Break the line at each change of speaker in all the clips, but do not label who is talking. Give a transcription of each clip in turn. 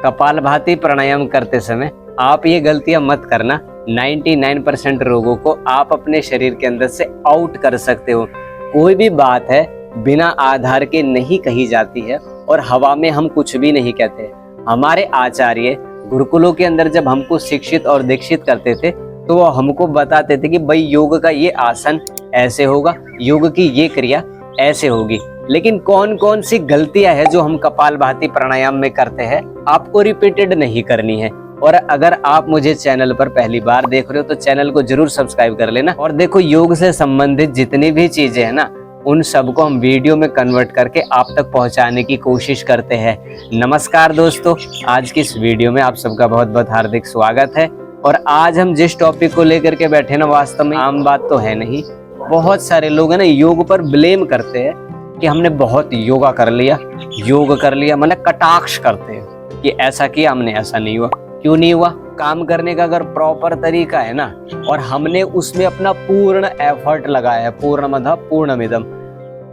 कपालभाति प्राणायाम करते समय आप ये गलतियां मत करना। 99% रोगों को आप अपने शरीर के अंदर से आउट कर सकते हो। कोई भी बात है बिना आधार के नहीं कही जाती है और हवा में हम कुछ भी नहीं कहते। हमारे आचार्य गुरुकुलों के अंदर जब हमको शिक्षित और दीक्षित करते थे तो वो हमको बताते थे कि भाई योग का ये आसन ऐसे होगा, योग की ये क्रिया ऐसे होगी। लेकिन कौन कौन सी गलतियां हैं जो हम कपालभाति प्राणायाम में करते हैं, आपको रिपीटेड नहीं करनी है। और अगर आप मुझे चैनल पर पहली बार देख रहे हो तो चैनल को जरूर सब्सक्राइब कर लेना। और देखो, योग से संबंधित जितनी भी चीजें हैं ना, उन सबको हम वीडियो में कन्वर्ट करके आप तक पहुंचाने की कोशिश करते हैं। नमस्कार दोस्तों, आज की इस वीडियो में आप सबका बहुत बहुत हार्दिक स्वागत है। और आज हम जिस टॉपिक को लेकर के बैठे ना, वास्तव में आम बात तो है नहीं। बहुत सारे लोग है ना योग पर ब्लेम करते हैं कि हमने बहुत योगा कर लिया, योग कर लिया, मतलब कटाक्ष करते हैं कि ऐसा किया हमने, ऐसा नहीं हुआ। क्यों नहीं हुआ? काम करने का अगर प्रॉपर तरीका है ना और हमने उसमें अपना पूर्ण एफर्ट लगाया है, पूर्णमदः पूर्णमिदं,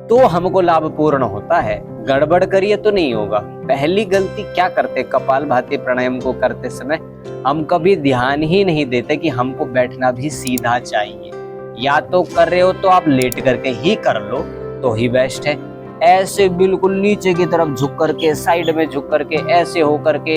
तो हमको लाभ पूर्ण होता है। गड़बड़ करिए तो नहीं होगा। पहली गलती क्या करते, कपालभाति प्राणायाम को करते समय हम कभी ध्यान ही नहीं देते कि हमको बैठना भी सीधा चाहिए। या तो कर रहे हो तो आप लेट करके ही कर लो तो ही बेस्ट है। ऐसे बिल्कुल नीचे की तरफ झुक करके, साइड में झुक करके, ऐसे हो करके,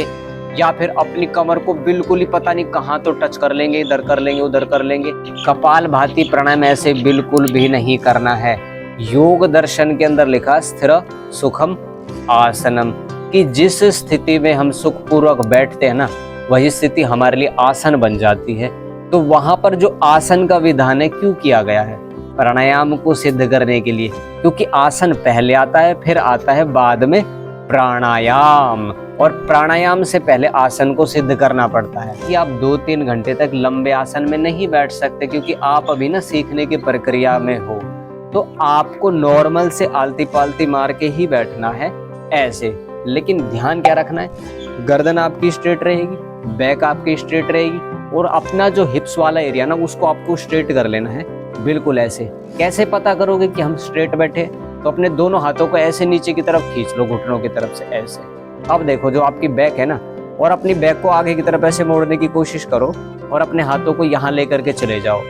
या फिर अपनी कमर को बिल्कुल ही पता नहीं कहाँ तो टच कर लेंगे, इधर कर लेंगे, उधर कर लेंगे। कपालभाति प्राणायाम ऐसे बिल्कुल भी नहीं करना है। योग दर्शन के अंदर लिखा स्थिर सुखम आसनम, कि जिस स्थिति में हम सुखपूर्वक बैठते हैं ना, वही स्थिति हमारे लिए आसन बन जाती है। तो वहां पर जो आसन का विधान है क्यों किया गया है? प्राणायाम को सिद्ध करने के लिए, क्योंकि आसन पहले आता है, फिर आता है बाद में प्राणायाम। और प्राणायाम से पहले आसन को सिद्ध करना पड़ता है। कि आप 2-3 घंटे तक लंबे आसन में नहीं बैठ सकते, क्योंकि आप अभी ना सीखने की प्रक्रिया में हो। तो आपको नॉर्मल से आलती पालती मार के ही बैठना है ऐसे। लेकिन ध्यान क्या रखना है, गर्दन आपकी स्ट्रेट रहेगी, बैक आपकी स्ट्रेट रहेगी, और अपना जो हिप्स वाला एरिया ना उसको आपको स्ट्रेट कर लेना है, बिल्कुल ऐसे। कैसे पता करोगे कि हम स्ट्रेट बैठे? तो अपने दोनों हाथों को ऐसे नीचे की तरफ खींच लो, घुटनों की तरफ से ऐसे। अब देखो जो आपकी बैक है ना, और अपनी बैक को आगे की तरफ ऐसे मोड़ने की कोशिश करो और अपने हाथों को यहाँ लेकर के चले जाओ।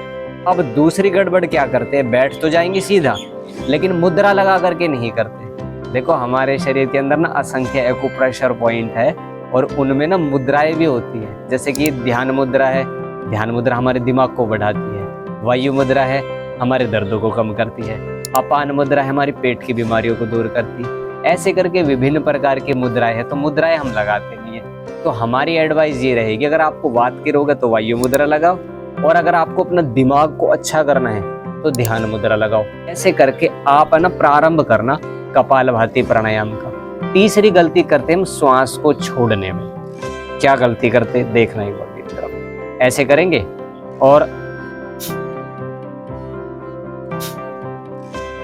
अब दूसरी गड़बड़ क्या करते हैं, बैठ तो जाएंगे सीधा लेकिन मुद्रा लगा करके नहीं करते। देखो, हमारे शरीर के अंदर ना असंख्य एक्यूप्रेशर पॉइंट है और उनमें ना मुद्राएं भी होती है। जैसे कि ध्यान मुद्रा है, ध्यान मुद्रा हमारे दिमाग को बढ़ाती है। वायु मुद्रा है, हमारे दर्दों को कम करती है। अपान मुद्रा है, हमारी पेट की बीमारियों को दूर करती है। ऐसे करके विभिन्न प्रकार की मुद्राएं हैं, तो मुद्राएं हम लगाते नहीं है। तो हमारी एडवाइस ये रहेगी, अगर आपको वात की रोग है तो वायु मुद्रा लगाओ, और अगर आपको अपना दिमाग को अच्छा करना है तो ध्यान मुद्रा लगाओ। ऐसे करके आप है ना प्रारंभ करना कपालभाति प्राणायाम का। तीसरी गलती करते हैं हम श्वास को छोड़ने में। क्या गलती करते, देखना ही होगी तरफ। ऐसे करेंगे और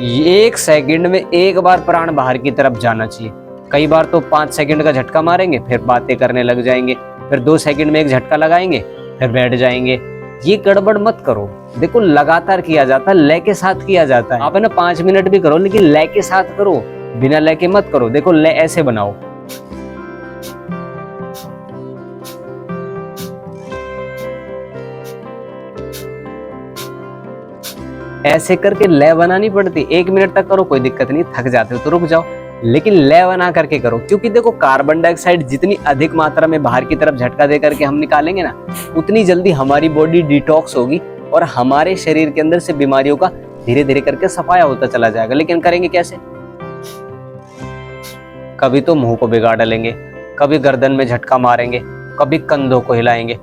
1 सेकंड में एक बार प्राण बाहर की तरफ जाना चाहिए। कई बार तो 5 सेकंड का झटका मारेंगे, फिर बातें करने लग जाएंगे, फिर 2 सेकंड में एक झटका लगाएंगे, फिर बैठ जाएंगे। ये गड़बड़ मत करो। देखो, लगातार किया जाता है, लय के साथ किया जाता है। आप है ना 5 मिनट भी करो, लेकिन लय के साथ करो, बिना लय के मत करो। देखो, लय ऐसे बनाओ, ऐसे करके लय बनानी पड़ती। 1 मिनट तक करो, कोई दिक्कत नहीं, थक जाते हो तो रुक जाओ, लेकिन लय बना करके करो। क्योंकि देखो, कार्बन डाइऑक्साइड जितनी अधिक मात्रा में बाहर की तरफ झटका दे करके हम निकालेंगे ना, उतनी जल्दी हमारी बॉडी डिटॉक्स होगी और हमारे शरीर के अंदर से बीमारियों का धीरे धीरे करके सफाया होता चला जाएगा। लेकिन करेंगे कैसे? कभी तो मुंह को बिगाड़ डालेंगे, कभी गर्दन में झटका मारेंगे, कभी कंधों को हिलाएंगे।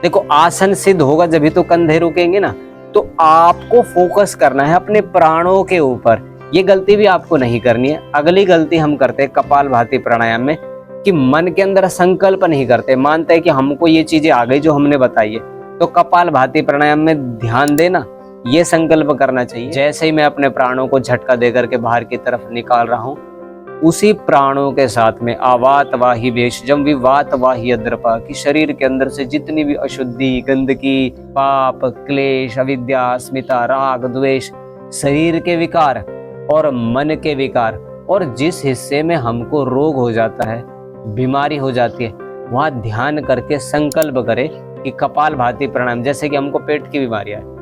देखो, आसन सिद्ध होगा जब ही तो कंधे रुकेंगे ना। तो आपको फोकस करना है अपने प्राणों के ऊपर। ये गलती भी आपको नहीं करनी है। अगली गलती हम करते हैं कपालभाति प्राणायाम में कि मन के अंदर संकल्प नहीं करते, मानते हैं कि हमको ये चीजें आ गई जो हमने बताई है। तो कपालभाति प्राणायाम में ध्यान देना, ये संकल्प करना चाहिए, जैसे ही मैं अपने प्राणों को झटका दे करके बाहर की तरफ निकाल रहा हूँ, उसी प्राणों के साथ में आवात वाही भेषजम विवात वाही अद्रपा, कि शरीर के अंदर से जितनी भी अशुद्धि, गंदगी, पाप, क्लेश, अविद्या, अस्मिता, राग, द्वेष, शरीर के विकार और मन के विकार, और जिस हिस्से में हमको रोग हो जाता है, बीमारी हो जाती है, वहां ध्यान करके संकल्प करें कि कपालभाति प्राणायाम, जैसे कि हमको पेट की बीमारियां है,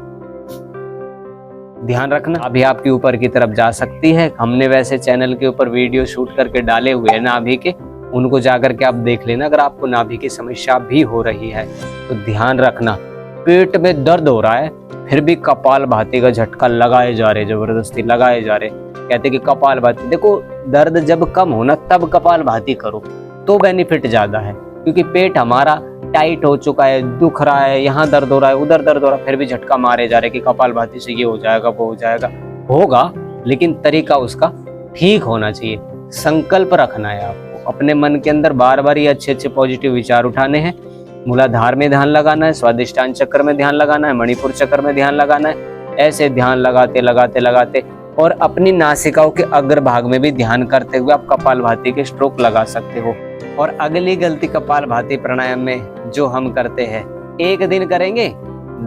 ध्यान रखना नाभि आपकी ऊपर की तरफ जा सकती है। हमने वैसे चैनल के ऊपर वीडियो शूट करके डाले हुए हैं नाभि के, उनको जाकर के आप देख लेना अगर आपको नाभि की समस्या भी हो रही है तो। ध्यान रखना, पेट में दर्द हो रहा है फिर भी कपालभाति का झटका लगाए जा रहे, जबरदस्ती लगाए जा रहे। कहते कि कपालभाति, देखो दर्द जब कम होना तब कपालभाति करो तो बेनिफिट ज्यादा है, क्योंकि पेट हमारा टाइट हो चुका है, दुख रहा है, यहाँ दर्द हो रहा है, उधर दर्द हो रहा है, फिर भी झटका मारे जा रहे कि कपालभाति से ये हो जाएगा वो हो जाएगा। होगा, लेकिन तरीका उसका ठीक होना चाहिए। संकल्प रखना है आपको, अपने मन के अंदर बार बार ये अच्छे अच्छे पॉजिटिव विचार उठाने हैं। मूलाधार में ध्यान लगाना है, स्वादिष्टान चक्र में ध्यान लगाना है, मणिपुर चक्र में ध्यान लगाना है। ऐसे ध्यान लगाते लगाते लगाते और अपनी नासिकाओं के अग्रभाग में भी ध्यान करते हुए आप कपालभाति के स्ट्रोक लगा सकते हो। और अगली गलती कपालभाति प्राणायाम में जो हम करते हैं, एक दिन करेंगे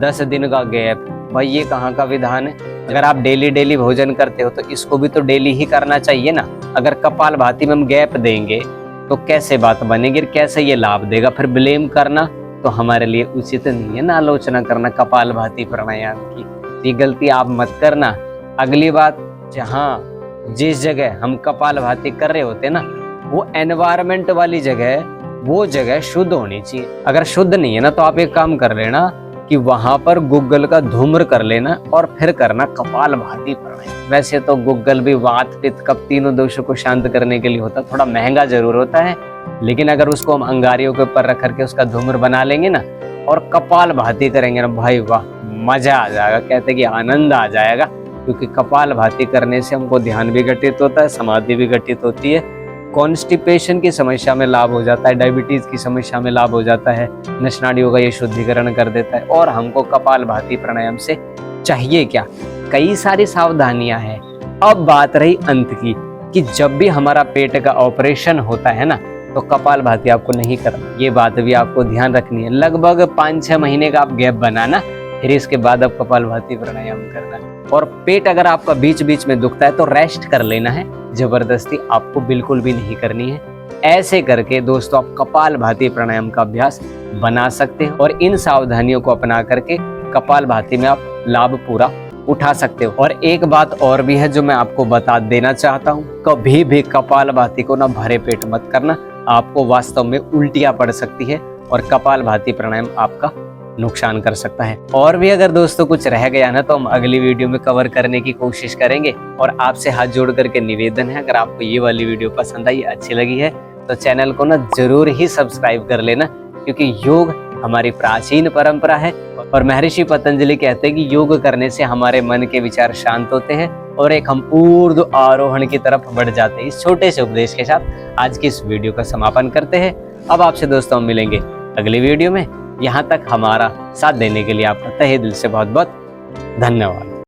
10 दिन का गैप। भाई ये कहाँ का विधान है? अगर आप डेली डेली भोजन करते हो तो इसको भी तो डेली ही करना चाहिए ना। अगर कपालभाति में हम गैप देंगे तो कैसे बात बनेगी, कैसे ये लाभ देगा? फिर ब्लेम करना तो हमारे लिए उचित नहीं है ना, आलोचना करना कपालभाति प्राणायाम की। ये गलती आप मत करना। अगली बात, जहाँ जिस जगह हम कपालभाति कर रहे होते ना, वो एनवायरमेंट वाली जगह है, वो जगह शुद्ध होनी चाहिए। अगर शुद्ध नहीं है ना तो आप एक काम कर लेना कि वहां पर गुग्गल का धूम्र कर लेना और फिर करना कपालभाति प्राणायाम। वैसे तो गुग्गल भी वात पित्त कफ तीनों दोषों को शांत करने के लिए होता, थोड़ा महंगा जरूर होता है, लेकिन अगर उसको हम अंगारियों के ऊपर रख करके उसका धूम्र बना लेंगे ना और कपालभाति करेंगे ना, भाई वाह, मजा आ जाएगा। कहते कि आनंद आ जाएगा, क्योंकि कपालभाति करने से हमको ध्यान भी घटित होता है, समाधि भी घटित होती है, कॉन्स्टिपेशन की समस्या में लाभ हो जाता है, डायबिटीज की समस्या में लाभ हो जाता है, नस नाड़ियों का ये शुद्धिकरण कर देता है। और हमको कपालभाति प्राणायाम से चाहिए क्या? कई सारी सावधानियां हैं। अब बात रही अंत की, कि जब भी हमारा पेट का ऑपरेशन होता है ना तो कपालभाति आपको नहीं करना, ये बात भी आपको ध्यान रखनी है। लगभग 5-6 महीने का आप गैप बनाना, फिर इसके बाद आप कपालभाति प्राणायाम करना। और पेट अगर आपका बीच बीच में दुखता है तो रेस्ट कर लेना है, जबरदस्ती आपको बिल्कुल भी नहीं करनी है। ऐसे करके दोस्तों आप कपालभाति प्राणायाम का अभ्यास बना सकते हैं और इन सावधानियों को अपना करके कपालभाति में आप लाभ पूरा उठा सकते हो। और एक बात और भी है जो मैं आपको बता देना चाहता हूँ, कभी भी कपालभाति को ना भरे पेट मत करना, आपको वास्तव में उल्टियां पड़ सकती है और कपालभाति प्राणायाम आपका नुकसान कर सकता है। और भी अगर दोस्तों कुछ रह गया ना तो हम अगली वीडियो में कवर करने की कोशिश करेंगे। और आपसे हाथ जोड़ करके निवेदन है, अगर आपको ये वाली वीडियो पसंद आई, अच्छी लगी है तो चैनल को ना जरूर ही सब्सक्राइब कर लेना, क्योंकि योग हमारी प्राचीन परंपरा है और महर्षि पतंजलि कहते हैं कि योग करने से हमारे मन के विचार शांत होते हैं और एक हम ऊर्ध्व आरोहण की तरफ बढ़ जाते हैं। इस छोटे से उपदेश के साथ आज की इस वीडियो का समापन करते हैं। अब आपसे दोस्तों हम मिलेंगे अगली वीडियो में। यहाँ तक हमारा साथ देने के लिए आपका तहे दिल से बहुत बहुत धन्यवाद।